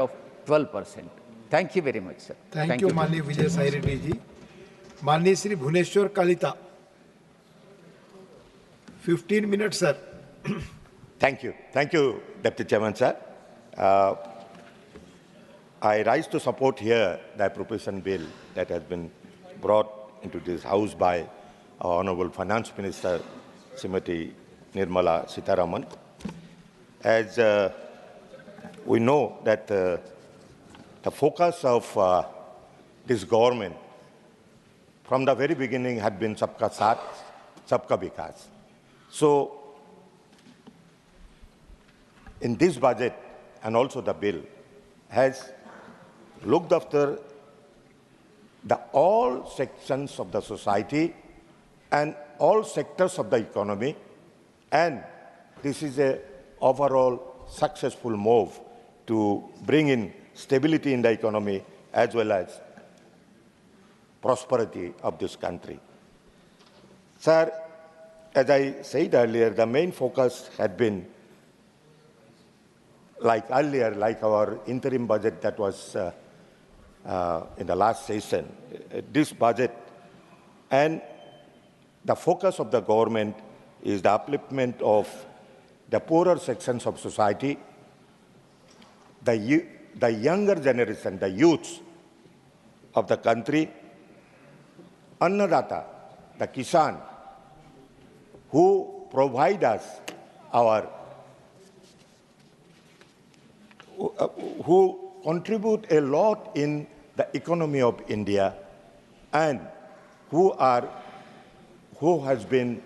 of 12%. Thank you very much, sir. Thank you, Mani Vijay Sai Reddy ji. Mani Sri Bhubaneswar Kalita. 15 minutes, sir. Thank you. Thank you, Deputy Chairman, sir. I rise to support here the appropriation bill that has been brought into this House by our Honourable Finance Minister, SHRIMATI NIRMALA SITHARAMAN. As we know that the focus of this government from the very beginning had been Sabka Saath, Sabka Vikas. So, in this budget and also the bill has looked after all sections of the society and all sectors of the economy, and this is an overall successful move to bring in stability in the economy as well as prosperity of this country. Sir, as I said earlier, the main focus had been like earlier, like our interim budget that was in the last session, this budget and the focus of the government is the upliftment of the poorer sections of society, the younger generation, the youths of the country, Annadata, the Kisan, who provide us who contribute a lot in the economy of India and who has been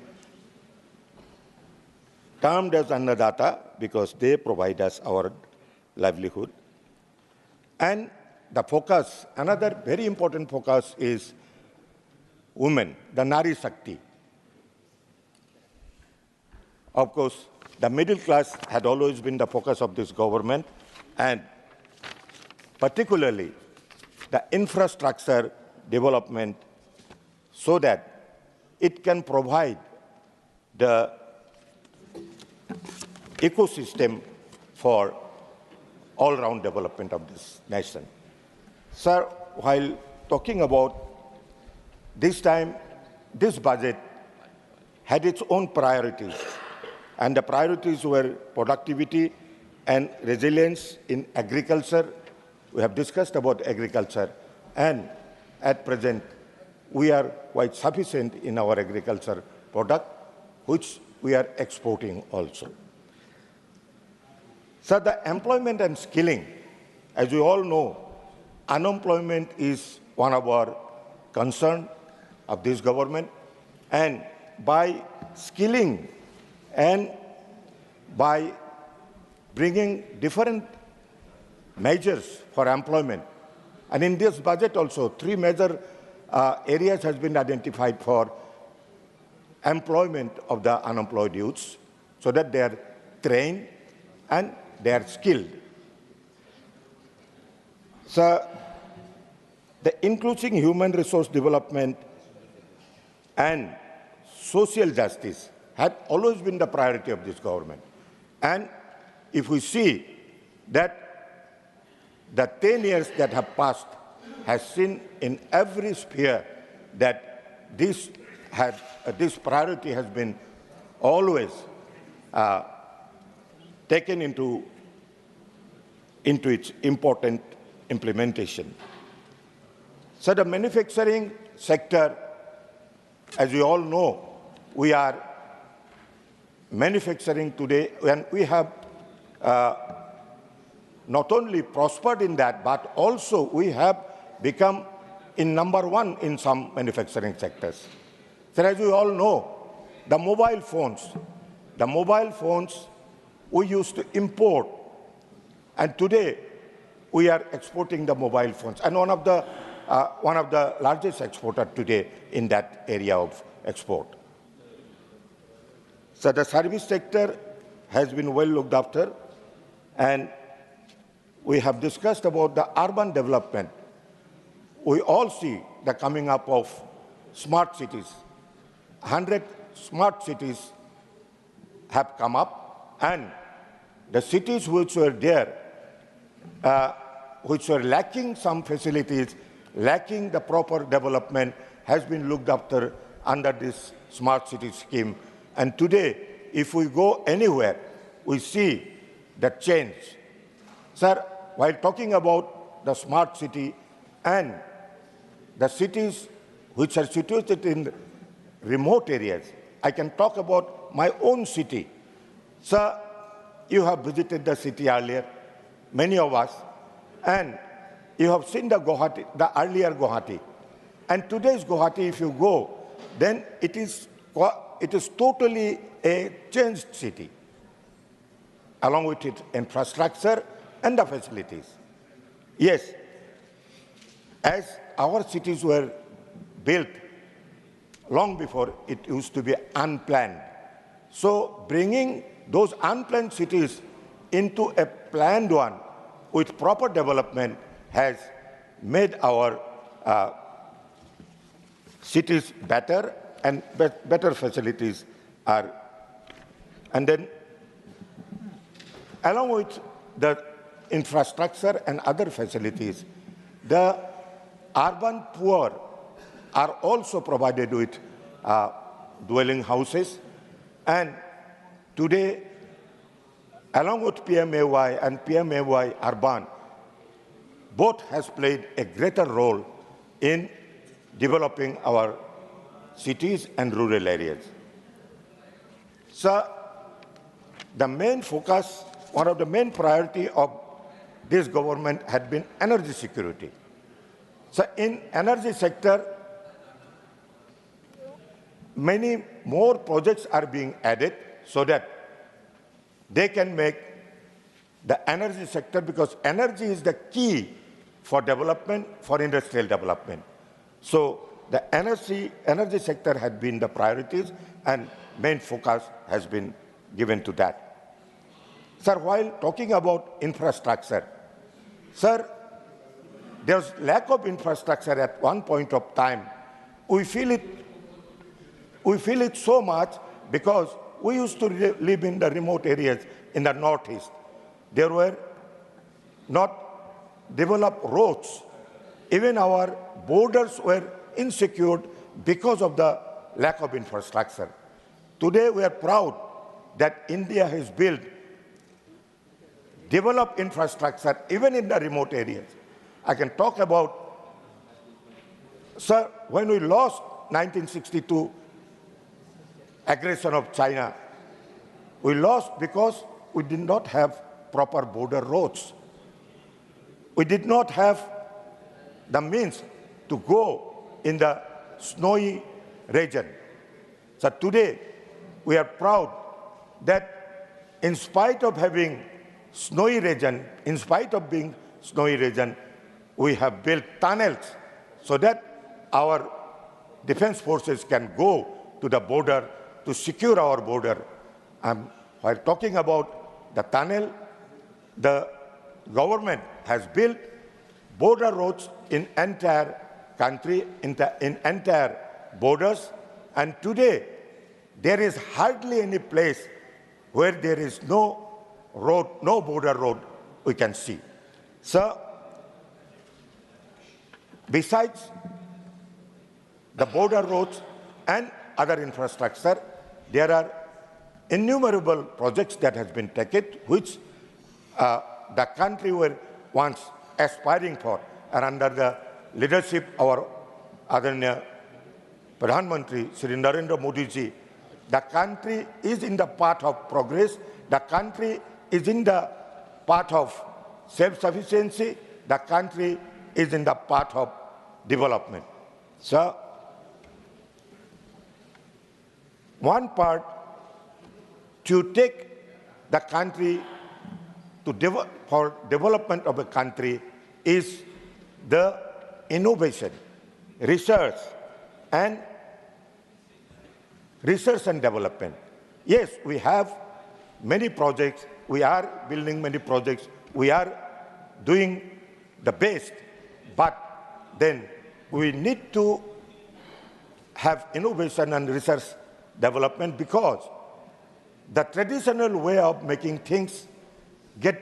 termed as Annadata because they provide us our livelihood. And the focus, another very important focus is women, the Nari Shakti. Of course, the middle class had always been the focus of this government, and particularly the infrastructure development so that it can provide the ecosystem for all-round development of this nation. Sir, while talking about this time, this budget had its own priorities, and the priorities were productivity and resilience in agriculture. We have discussed about agriculture, and at present, we are quite sufficient in our agriculture product, which we are exporting also. So the employment and skilling, as we all know, unemployment is one of our concerns of this government, and by skilling and by bringing different measures for employment, and in this budget also, 3 major areas has been identified for employment of the unemployed youths, so that they are trained and they are skilled. So, the inclusive human resource development and social justice had always been the priority of this government. And if we see that the 10 years that have passed has seen in every sphere that this priority has been always taken into its important implementation. So the manufacturing sector, as we all know, we are manufacturing today, and we have not only prospered in that, but also we have become in #1 in some manufacturing sectors. So as we all know, the mobile phones we used to import, and today we are exporting the mobile phones, and one of the largest exporter today in that area of export. So the service sector has been well looked after, and we have discussed about the urban development. We all see the coming up of smart cities. 100 smart cities have come up, and the cities which were there which were lacking some facilities, lacking the proper development, has been looked after under this smart city scheme. And today, if we go anywhere, we see the change. Sir, while talking about the smart city and the cities which are situated in remote areas, I can talk about my own city. Sir, you have visited the city earlier, many of us, and you have seen the Guwahati, the earlier Guwahati. And today's Guwahati, if you go, then it is totally a changed city, along with its infrastructure and the facilities. Yes, as our cities were built long before, it used to be unplanned. So bringing those unplanned cities into a planned one with proper development has made our cities better, and better facilities are. And then, along with the infrastructure and other facilities, the urban poor are also provided with dwelling houses. And today, along with PMAY and PMAY Urban, both has played a greater role in developing our cities and rural areas. So, the main focus, one of the main priority of this government had been energy security. So, in energy sector, many more projects are being added so that they can make the energy sector, because energy is the key for development, for industrial development. So the energy sector had been the priorities, and main focus has been given to that. Sir, while talking about infrastructure, sir, there's lack of infrastructure at one point of time. We feel it so much because we used to live in the remote areas in the northeast. There were not developed roads. Even our borders were insecure because of the lack of infrastructure. Today we are proud that India has built developed infrastructure even in the remote areas. I can talk about, sir, when we lost 1962 aggression of China, we lost because we did not have proper border roads. We did not have the means to go in the snowy region. So today, we are proud that in spite of having snowy region, in spite of being snowy region, we have built tunnels so that our defense forces can go to the border to secure our border. While talking about the tunnel, the government has built border roads in entire country, in entire borders, and today there is hardly any place where there is no road, no border road we can see. So, besides the border roads and other infrastructure, there are innumerable projects that has been taken, which the country were once aspiring for, and under the leadership of our Adharaniya Pradhan Mantri, Shri Narendra Modi ji, the country is in the path of progress, the country is in the path of self-sufficiency, the country is in the path of development. So, one part to take the country for development of a country is the innovation, research and development. Yes, we have many projects, we are building many projects, we are doing the best, but then we need to have innovation and research development, because the traditional way of making things get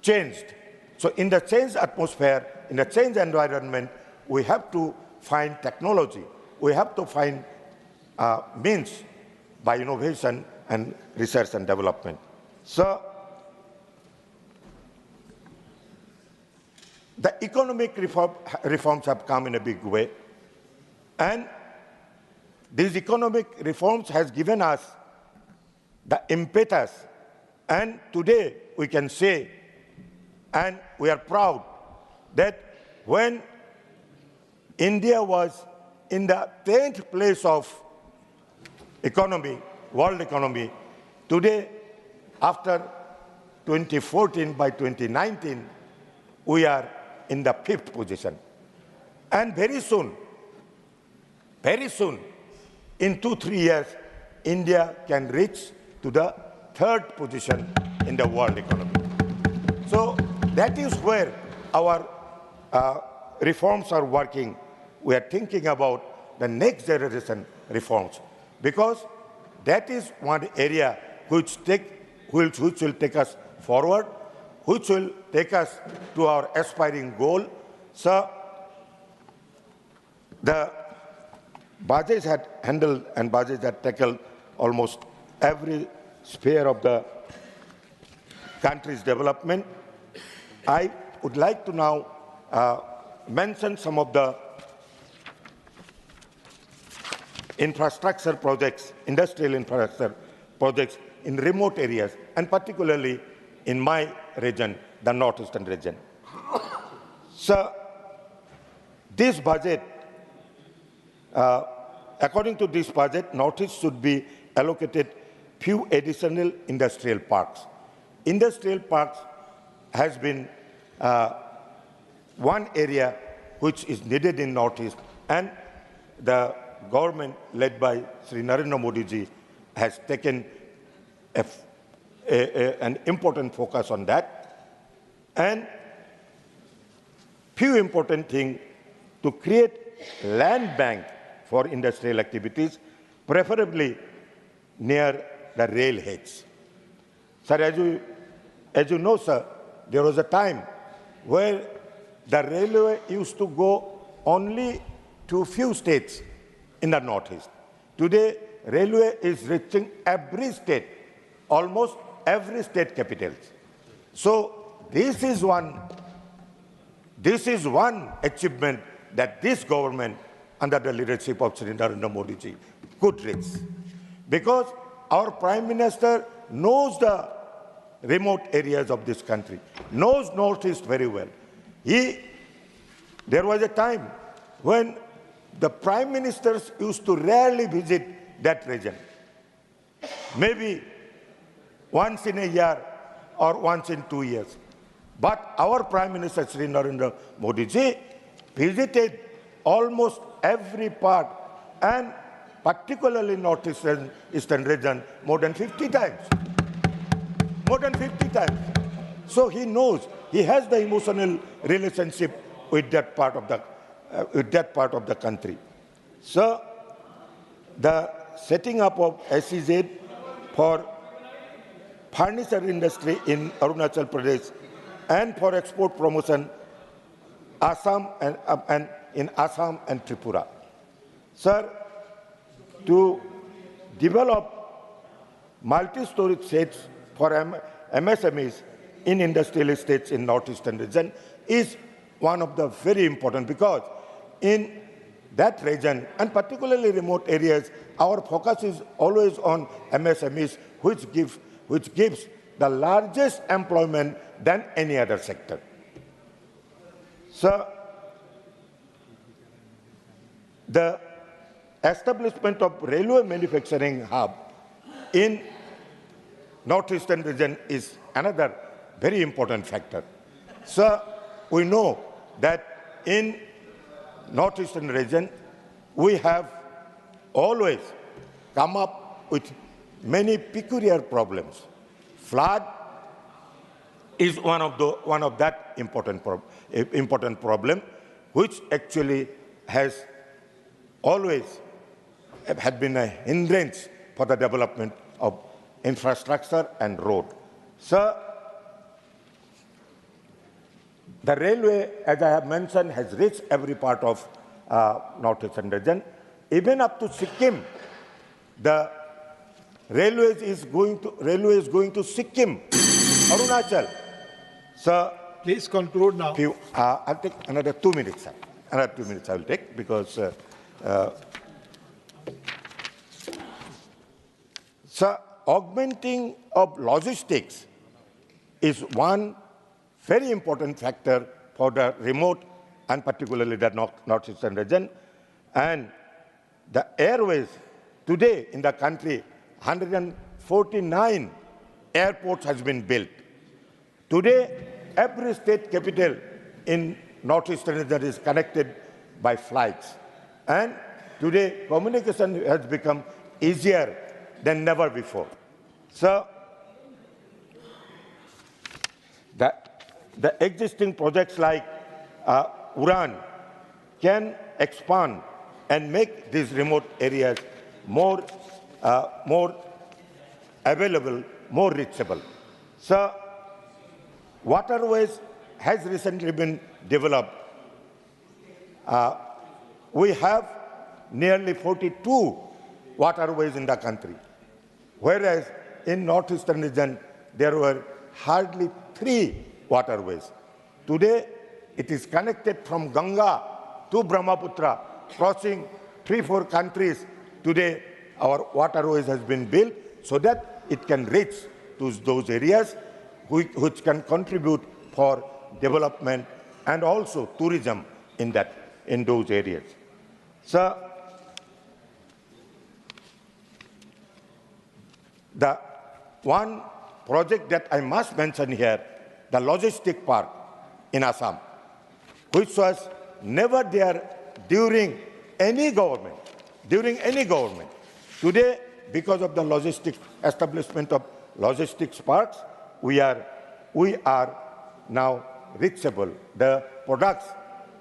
changed. So in the changed atmosphere, in the changed environment, we have to find technology. We have to find means by innovation and research and development. So the economic reforms have come in a big way, and these economic reforms has given us the impetus, and today we can say, and we are proud, that when India was in the 10th place of economy, world economy, today, after 2014, by 2019, we are in the 5th position. And very soon, in 2-3 years, India can reach to the 3rd position in the world economy. So that is where our reforms are working. We are thinking about the next generation reforms, because that is one area which will take us forward, which will take us to our aspiring goal. So the budget had handled and budget had tackled almost every sphere of the country's development. I would like to now mention some of the infrastructure projects, industrial infrastructure projects in remote areas, and particularly in my region, the northeastern region. So this budget, according to this budget, Northeast should be allocated few additional industrial parks. Industrial parks has been one area which is needed in Northeast, and the government led by Sri Narendra Modi ji has taken an important focus on that. And few important things to create land bank for industrial activities, preferably near the railheads. Sir, as you know, sir, there was a time where the railway used to go only to few states in the Northeast. Today, railway is reaching every state, almost every state capitals. So this is one achievement that this government, under the leadership of Sri Narendra Modi ji, could reach. Because our Prime Minister knows the remote areas of this country, knows Northeast very well. There was a time when the Prime Ministers used to rarely visit that region. Maybe once in a year or once in 2 years. But our Prime Minister, Sri Narendra Modi ji, visited almost every part, and particularly northeastern region, more than 50 times. More than 50 times. So he knows, he has the emotional relationship with that part of the country. So the setting up of SEZ for furniture industry in Arunachal Pradesh and for export promotion Assam and in Assam and Tripura. Sir, to develop multi-story sheds for MSMEs in industrial estates in northeastern region is one of the very important, because in that region and particularly remote areas, our focus is always on MSMEs, which gives the largest employment than any other sector. So the establishment of railway manufacturing hub in northeastern region is another very important factor. So we know that in northeastern region, we have always come up with many peculiar problems. Flood is one of that important problem, which actually has always had been a hindrance for the development of infrastructure and road. So The railway, as I have mentioned, has reached every part of northeastern region. Even up to Sikkim, the railway is going to Sikkim, Arunachal. Sir, Please conclude now. I'll take another 2 minutes, sir. Another 2 minutes I will take because, sir, augmenting of logistics is one very important factor for the remote and particularly the northeastern region. And the airways today in the country, 149 airports has been built. Today, every state capital in northeastern region is connected by flights. And today, communication has become easier than never before. So, the existing projects like URAN can expand and make these remote areas more available, more reachable. So, waterways has recently been developed. We have nearly 42 waterways in the country, whereas in northeastern region there were hardly 3 waterways. Today, it is connected from Ganga to Brahmaputra, crossing 3-4 countries. Today, our waterways has been built so that it can reach to those areas which can contribute for development and also tourism in those areas. So, the one project that I must mention here, the logistic park in Assam, which was never there during any government. Today, because of the establishment of logistics parks, we are now reachable. The products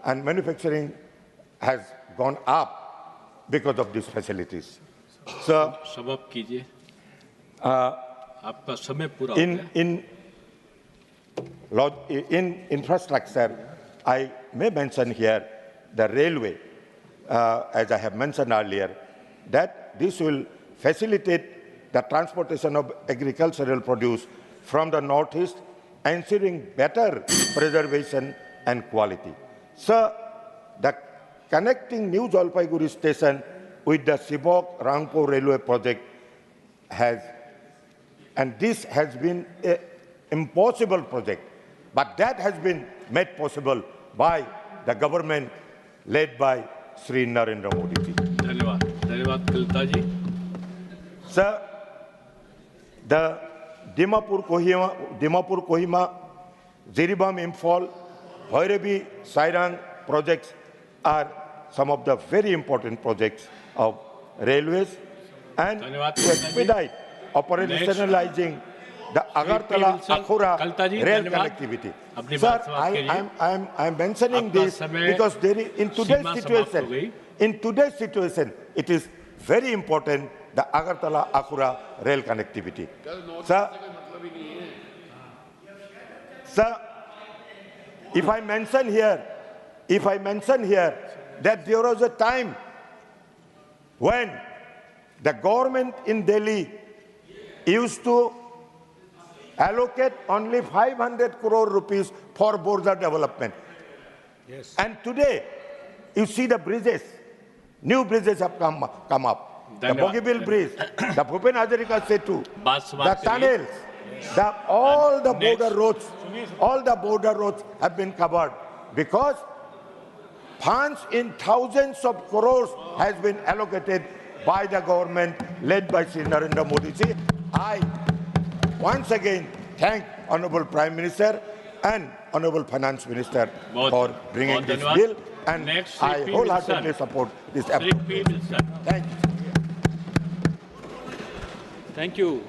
and manufacturing has gone up because of these facilities. So, in infrastructure, I may mention here the railway, as I have mentioned earlier, that this will facilitate the transportation of agricultural produce from the northeast, ensuring better preservation and quality. So, the connecting New Jalpaiguri station with the Sibok-Rangpo railway project this has been an impossible project, but that has been made possible by the government led by Shri Narendra Modi ji. धन्यवाद Kalita ji. Sir, the Dimapur Kohima, Ziribam Imphal, Bhairavi, Sairang projects are some of the very important projects of railways, and to expedite operationalizing the Agartala-Akhura rail connectivity. Sir, I am mentioning this because in today's situation, it is very important, the Agartala-Akhura rail connectivity. Sir, if I mention here that there was a time when the government in Delhi used to allocate only 500 crore rupees for border development. Yes. And today, you see the bridges, new bridges have come up. The Bogibeel Bridge, the Bhupen Hazarika Setu, the tunnels, all the border roads have been covered because funds in thousands of crores has been allocated by the government led by Shri Narendra Modi ji. I once again thank Honorable Prime Minister and Honorable Finance Minister for bringing this bill, and I wholeheartedly support this effort. Thank you. Thank you.